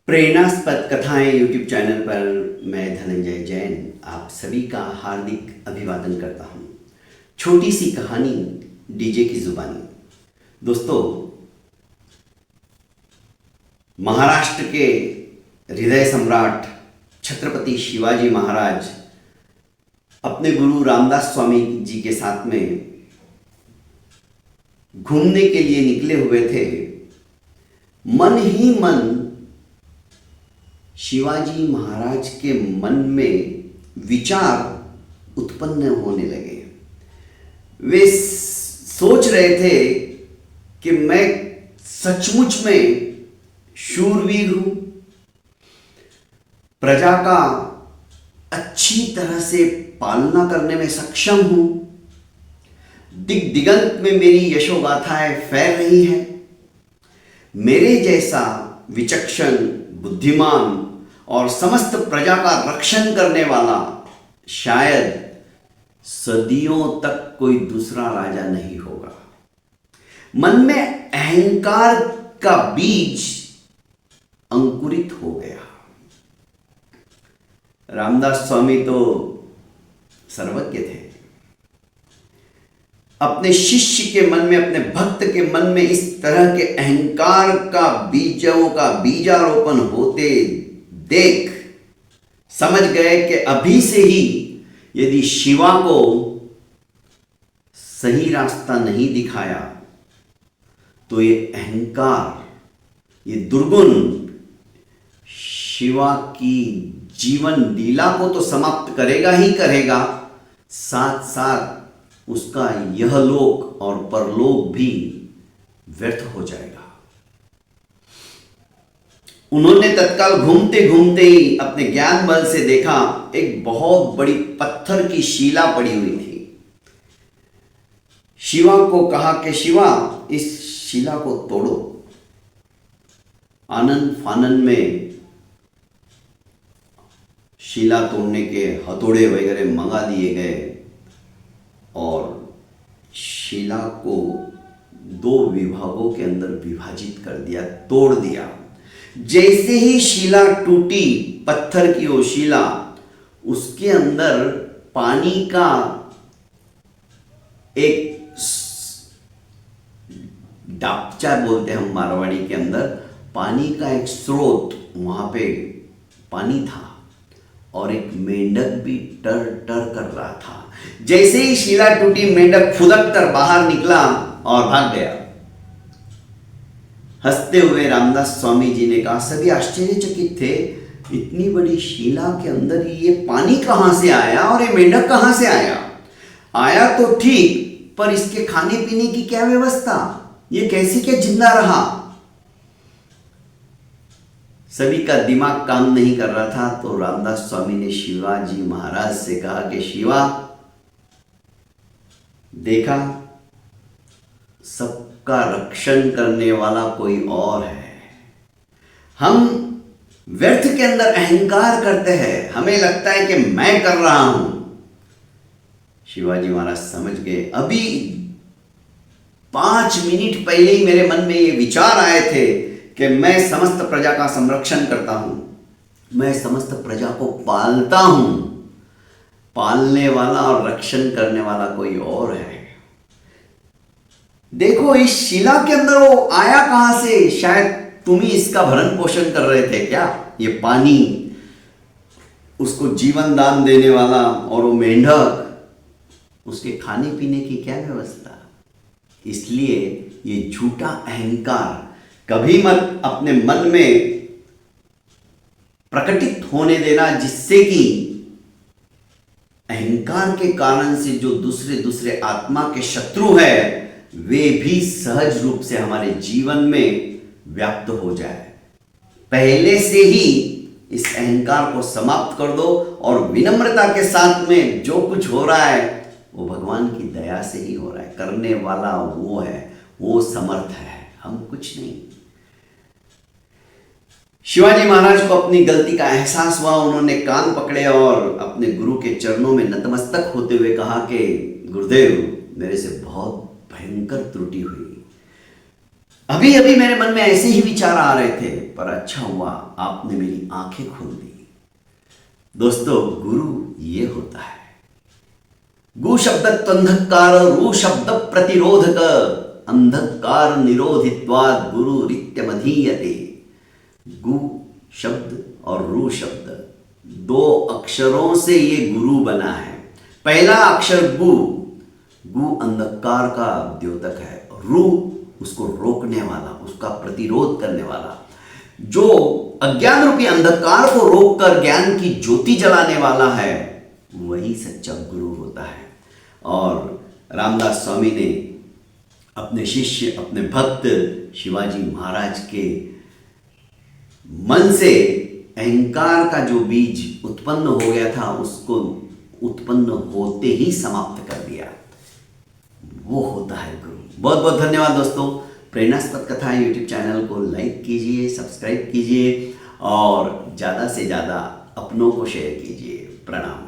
प्रेरणास्पद कथाएं YouTube channel पर मैं धनंजय जैन आप सभी का हार्दिक अभिवादन करता हूं। छोटी सी कहानी डीजे की जुबानी। दोस्तों, महाराष्ट्र के हृदय सम्राट छत्रपति शिवाजी महाराज अपने गुरु रामदास स्वामी जी के साथ में घूमने के लिए निकले हुए थे। मन ही मन शिवाजी महाराज के मन में विचार उत्पन्न होने लगे। वे सोच रहे थे कि मैं सचमुच में शूरवीर हूं, प्रजा का अच्छी तरह से पालना करने में सक्षम हूं, दिग दिगंत में मेरी यशोगाथाएं फैल रही हैं। मेरे जैसा विचक्षण, बुद्धिमान और समस्त प्रजा का रक्षण करने वाला शायद सदियों तक कोई दूसरा राजा नहीं होगा। मन में अहंकार का बीज अंकुरित हो गया। रामदास स्वामी तो सर्वज्ञ थे। अपने शिष्य के मन में, अपने भक्त के मन में इस तरह के अहंकार का बीजों का बीजारोपण होते देख समझ गए कि अभी से ही यदि शिवा को सही रास्ता नहीं दिखाया तो ये अहंकार, ये दुर्गुण शिवा की जीवन लीला को तो समाप्त करेगा ही करेगा, साथ साथ उसका यह लोक और परलोक भी व्यर्थ हो जाएगा। उन्होंने तत्काल घूमते घूमते ही अपने ज्ञान बल से देखा, एक बहुत बड़ी पत्थर की शिला पड़ी हुई थी। शिवा को कहा कि शिवा, इस शिला को तोड़ो। आनंद फानन में शिला तोड़ने के हथौड़े वगैरह मंगा दिए गए और शिला को दो विभागों के अंदर विभाजित कर दिया, तोड़ दिया। जैसे ही शिला टूटी, पत्थर की वो शिला, उसके अंदर पानी का एक डापचा बोलते हैं हम मारवाड़ी के अंदर, पानी का एक स्रोत, वहां पे पानी था और एक मेंढक भी टर टर कर रहा था। जैसे ही शिला टूटी, मेंढक फुदक कर बाहर निकला और भाग गया। हंसते हुए रामदास स्वामी जी ने कहा, सभी आश्चर्यचकित थे, इतनी बड़ी शिला के अंदर ये पानी कहां से आया और ये मेंढक कहां से आया? आया तो ठीक, पर इसके खाने पीने की क्या व्यवस्था? ये कैसे क्या जिंदा रहा? सभी का दिमाग काम नहीं कर रहा था। तो रामदास स्वामी ने शिवाजी महाराज से कहा कि शिवा, देखा, सबका रक्षण करने वाला कोई और है। हम व्यर्थ के अंदर अहंकार करते हैं, हमें लगता है कि मैं कर रहा हूं। शिवाजी महाराज समझ गए, अभी 5 मिनट पहले ही मेरे मन में ये विचार आए थे कि मैं समस्त प्रजा का संरक्षण करता हूं, मैं समस्त प्रजा को पालता हूं। पालने वाला और रक्षण करने वाला कोई और है। देखो, इस शिला के अंदर वो आया कहां से? शायद तुम ही इसका भरण पोषण कर रहे थे क्या? ये पानी, उसको जीवन दान देने वाला, और वो मेंढक, उसके खाने पीने की क्या व्यवस्था? इसलिए ये झूठा अहंकार कभी मत अपने मन में प्रकटित होने देना, जिससे कि अहंकार के कारण से जो दूसरे आत्मा के शत्रु है वे भी सहज रूप से हमारे जीवन में व्याप्त हो जाए। पहले से ही इस अहंकार को समाप्त कर दो और विनम्रता के साथ में जो कुछ हो रहा है वो भगवान की दया से ही हो रहा है। करने वाला वो है, वो समर्थ है, हम कुछ नहीं। शिवाजी महाराज को अपनी गलती का एहसास हुआ। उन्होंने कान पकड़े और अपने गुरु के चरणों में नतमस्तक होते हुए कहा कि गुरुदेव, मेरे से बहुत भयंकर त्रुटि हुई। अभी अभी मेरे मन में ऐसे ही विचार आ रहे थे, पर अच्छा हुआ आपने मेरी आंखें खोल दी। दोस्तों, गुरु ये होता है। गु शब्द त्वंधकार, रू शब्द प्रतिरोधक, अंधकार निरोधित्वाद गुरु रित्यमधीयते। गु शब्द और रू शब्द दो अक्षरों से ये गुरु बना है। पहला अक्षर गु, गु अंधकार का द्योतक है, रू उसको रोकने वाला, उसका प्रतिरोध करने वाला, जो अज्ञान रूपी अंधकार को रोककर ज्ञान की ज्योति जलाने वाला है, वही सच्चा गुरु होता है। और रामदास स्वामी ने अपने शिष्य, अपने भक्त शिवाजी महाराज के मन से अहंकार का जो बीज उत्पन्न हो गया था, उसको उत्पन्न होते ही समाप्त कर दिया। वो होता है गुरु। बहुत बहुत धन्यवाद दोस्तों। प्रेरणास्पद कथाएं यूट्यूब चैनल को लाइक कीजिए, सब्सक्राइब कीजिए और ज़्यादा से ज़्यादा अपनों को शेयर कीजिए। प्रणाम।